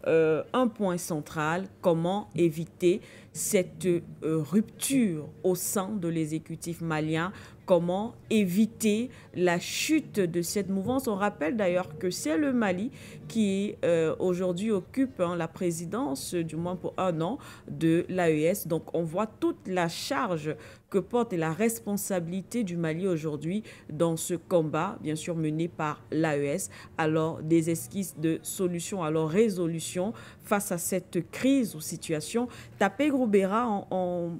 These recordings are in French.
un point central, comment éviter cette rupture au sein de l'exécutif malien, comment éviter la chute de cette mouvance. On rappelle d'ailleurs que c'est le Mali qui aujourd'hui occupe la présidence, du moins pour un an, de l'AES. Donc on voit toute la charge que porte et la responsabilité du Mali aujourd'hui dans ce combat, bien sûr mené par l'AES. Alors des esquisses de solutions, alors résolution face à cette crise ou situation. Tapé Groubera en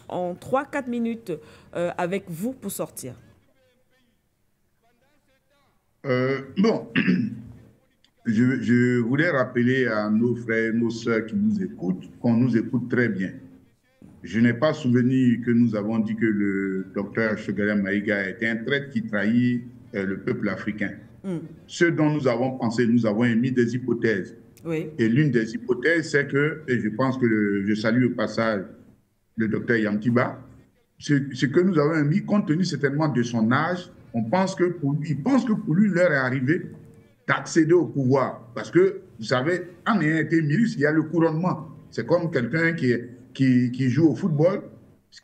3-4 minutes avec vous pour sortir. Bon, je voulais rappeler à nos frères et nos sœurs qui nous écoutent qu'on nous écoute très bien. Je n'ai pas souvenir que nous avons dit que le docteur Choguel Maïga était un traître qui trahit le peuple africain. Ce dont nous avons pensé, nous avons émis des hypothèses. Oui. Et l'une des hypothèses, c'est que, et je pense que je salue au passage le docteur Yamtiba, ce que nous avons émis, compte tenu certainement de son âge, il pense que pour lui, l'heure est arrivée d'accéder au pouvoir. Parce que, vous savez, en ayant été ministre, il y a le couronnement. C'est comme quelqu'un qui joue au football.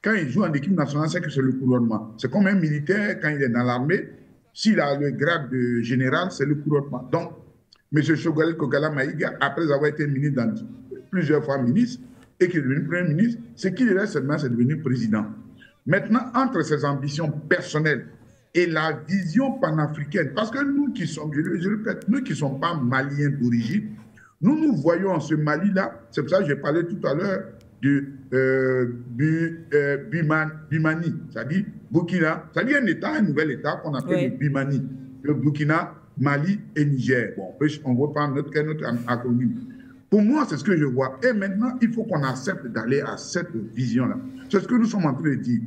Quand il joue en équipe nationale, c'est que c'est le couronnement. C'est comme un militaire, quand il est dans l'armée, s'il a le grade de général, c'est le couronnement. Donc, M. Choguel Kokala Maïga, après avoir été ministre plusieurs fois ministre, et qui est devenu Premier ministre, ce qu'il reste seulement, c'est devenu président. Maintenant, entre ses ambitions personnelles et la vision panafricaine, parce que nous qui sommes, je répète, nous qui ne sommes pas maliens d'origine, nous voyons en ce Mali-là, c'est pour ça que j'ai parlé tout à l'heure de Bimani, c'est-à-dire Burkina, c'est-à-dire un État, un nouvel État qu'on appelle le Bimani, le Burkina, Mali et Niger. Bon, on ne voit pas notre acronyme. Pour moi, c'est ce que je vois. Et maintenant, il faut qu'on accepte d'aller à cette vision-là. C'est ce que nous sommes en train de dire.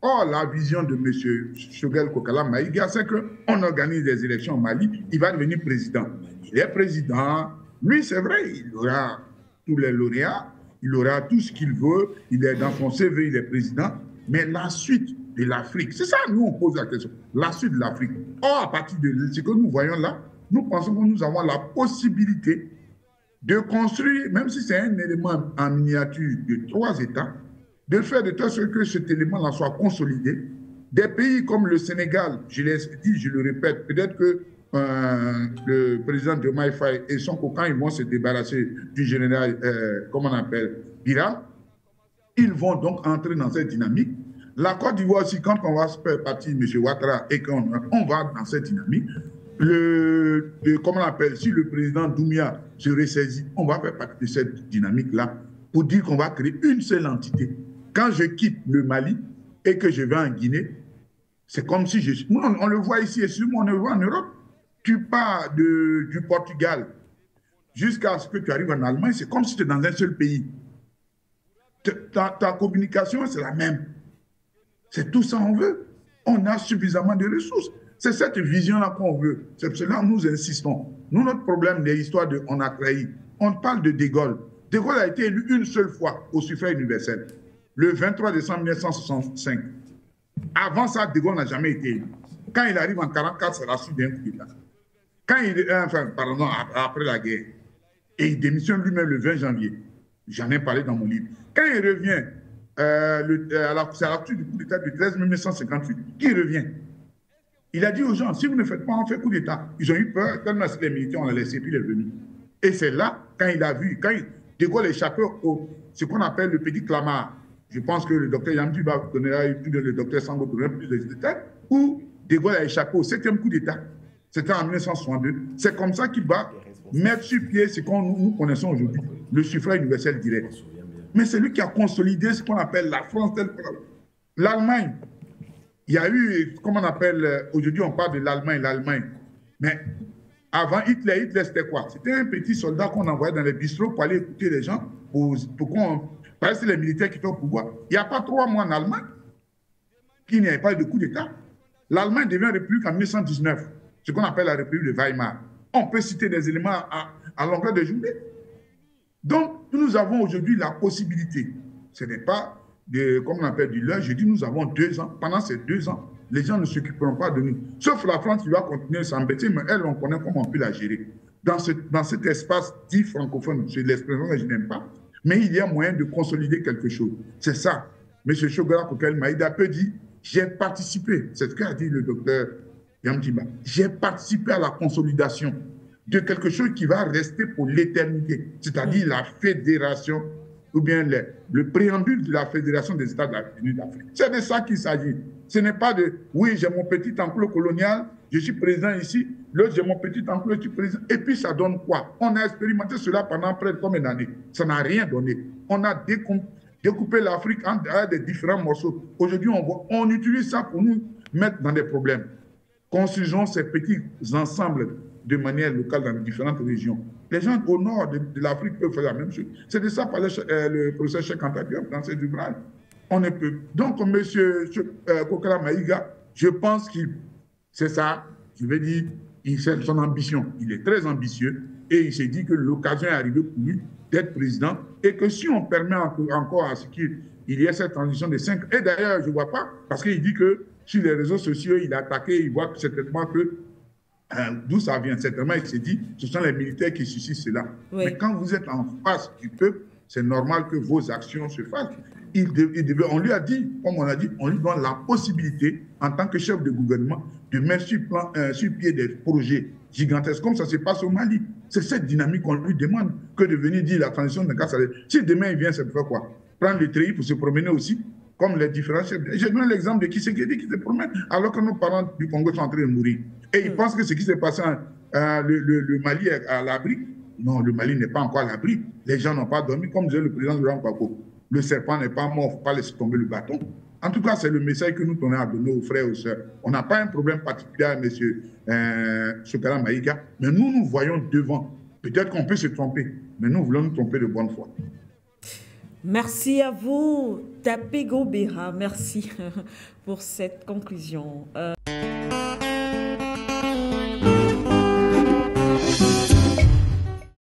Or, la vision de M. Choguel Kokala Maïga, c'est qu'on organise des élections au Mali, il va devenir président. Il est président. Lui, c'est vrai, il aura tous les lauréats, il aura tout ce qu'il veut, il est dans son CV, il est président. Mais la suite de l'Afrique, c'est ça, nous, on pose la question. La suite de l'Afrique. Or, à partir de ce que nous voyons là, nous pensons que nous avons la possibilité de construire, même si c'est un élément en miniature de 3 États, de faire de telle sorte que cet élément-là soit consolidé. Des pays comme le Sénégal, je l'ai dit, je le répète, peut-être que le président de Faye et son coquin, ils vont se débarrasser du général, comment on appelle, Biram. Ils vont donc entrer dans cette dynamique. La Côte d'Ivoire aussi, quand on va se faire partie de M. Ouattara et qu'on va dans cette dynamique, comment on appelle, si le président Doumbia se ressaisit, on va faire partie de cette dynamique-là pour dire qu'on va créer une seule entité. Quand je quitte le Mali et que je vais en Guinée, c'est comme si je suis... On le voit ici et sûrement on le voit en Europe. Tu pars du Portugal jusqu'à ce que tu arrives en Allemagne, c'est comme si tu es dans un seul pays. Ta communication, c'est la même. C'est tout ça qu'on veut. On a suffisamment de ressources. C'est cette vision-là qu'on veut. C'est pour cela que nous insistons. Nous, notre problème, c'est l'histoire de on a trahi. On parle de De Gaulle. De Gaulle a été élu une seule fois au suffrage universel, le 23 décembre 1965. Avant ça, De Gaulle n'a jamais été élu. Quand il arrive en 1944, c'est la suite d'un coup d'État. Après la guerre, et il démissionne lui-même le 20 janvier. J'en ai parlé dans mon livre. Quand il revient, c'est à la suite du coup d'État du 13 mai 1958, il revient. Il a dit aux gens, si vous ne faites pas, on fait coup d'État. Ils ont eu peur, tellement les militaires, on l'a laissé, puis il est venu. Et c'est là, quand il a vu, quand De Gaulle échappait ce qu'on appelle le petit clamart. Je pense que le docteur Yamdi va donner plus de le docteur Sango donner plus de détails, où De Gaulle a échappé au 7e coup d'État. C'était en 1962. C'est comme ça qu'il va mettre sur pied ce que nous connaissons aujourd'hui, le suffrage universel direct. Mais c'est lui qui a consolidé ce qu'on appelle la France. L'Allemagne, il y a eu, comment on appelle, aujourd'hui on parle de l'Allemagne. Mais avant Hitler c'était quoi? C'était un petit soldat qu'on envoyait dans les bistrots pour aller écouter les gens, pour qu'on... Parce que c'est les militaires qui étaient au pouvoir. Il n'y a pas 3 mois en Allemagne qu'il n'y avait pas eu de coup d'État. L'Allemagne devient république en 1919, ce qu'on appelle la république de Weimar. On peut citer des éléments à longueur de journée. Donc, nous avons aujourd'hui la possibilité. Ce n'est pas, comme on appelle du leurre, je dis nous avons 2 ans. Pendant ces 2 ans, les gens ne s'occuperont pas de nous. Sauf la France qui va continuer à s'embêter, mais elle, on connaît comment on peut la gérer. dans cet espace dit francophone, c'est l'expression que je n'aime pas, mais il y a moyen de consolider quelque chose. C'est ça. M. Choguara Kokel Maïda peut dire, j'ai participé, c'est ce qu'a dit le docteur Yamdiba, j'ai participé à la consolidation de quelque chose qui va rester pour l'éternité, c'est-à-dire la fédération, ou bien le préambule de la Fédération des États unis d'Afrique. C'est de ça qu'il s'agit. Ce n'est pas de, oui, j'ai mon petit enclos colonial, je suis président ici, l'autre, j'ai mon petit enclos, je suis président. Et puis, ça donne quoi? On a expérimenté cela pendant près de combien d'années? Ça n'a rien donné. On a découpé l'Afrique en des différents morceaux. Aujourd'hui, on utilise ça pour nous mettre dans des problèmes. Construisons ces petits ensembles de manière locale dans les différentes régions. Les gens au nord de l'Afrique peuvent faire la même chose. C'est de ça parlait le professeur Cheikh Anta Diop dans ses ouvrages. On ne peut. Donc, M. Kokala Maïga, je pense que c'est ça, je vais dire, c'est son ambition. Il est très ambitieux et il s'est dit que l'occasion est arrivée pour lui d'être président et que si on permet encore à ce qu'il y ait cette transition de 5 ans, et d'ailleurs, je ne vois pas, parce qu'il dit que sur les réseaux sociaux, il a attaqué, il voit certainement que d'où ça vient. Certainement, il s'est dit, ce sont les militaires qui suscitent cela. Oui. Mais quand vous êtes en face du peuple, c'est normal que vos actions se fassent. On lui a dit, comme on a dit, on lui donne la possibilité, en tant que chef de gouvernement, de mettre sur pied des projets gigantesques, comme ça se passe au Mali. C'est cette dynamique qu'on lui demande que de venir dire la transition de Kassale. Si demain il vient, ça peut faire quoi? Prendre le treillis pour se promener aussi, comme les différents chefs. J'ai donné l'exemple de Tshisekedi qui se promène, alors que nos parents du Congo sont en train de mourir. Et ils pensent que ce qui s'est passé, le Mali est à l'abri. Non, le Mali n'est pas encore à l'abri. Les gens n'ont pas dormi, comme disait le président Laurent Gbagbo. Le serpent n'est pas mort, il ne faut pas laisser tomber le bâton. En tout cas, c'est le message que nous tenons à donner aux frères et aux sœurs. On n'a pas un problème particulier à M. Choguara Maïga, mais nous voyons devant. Peut-être qu'on peut se tromper, mais nous voulons nous tromper de bonne foi. Merci à vous, Tapé Gobera. Merci pour cette conclusion.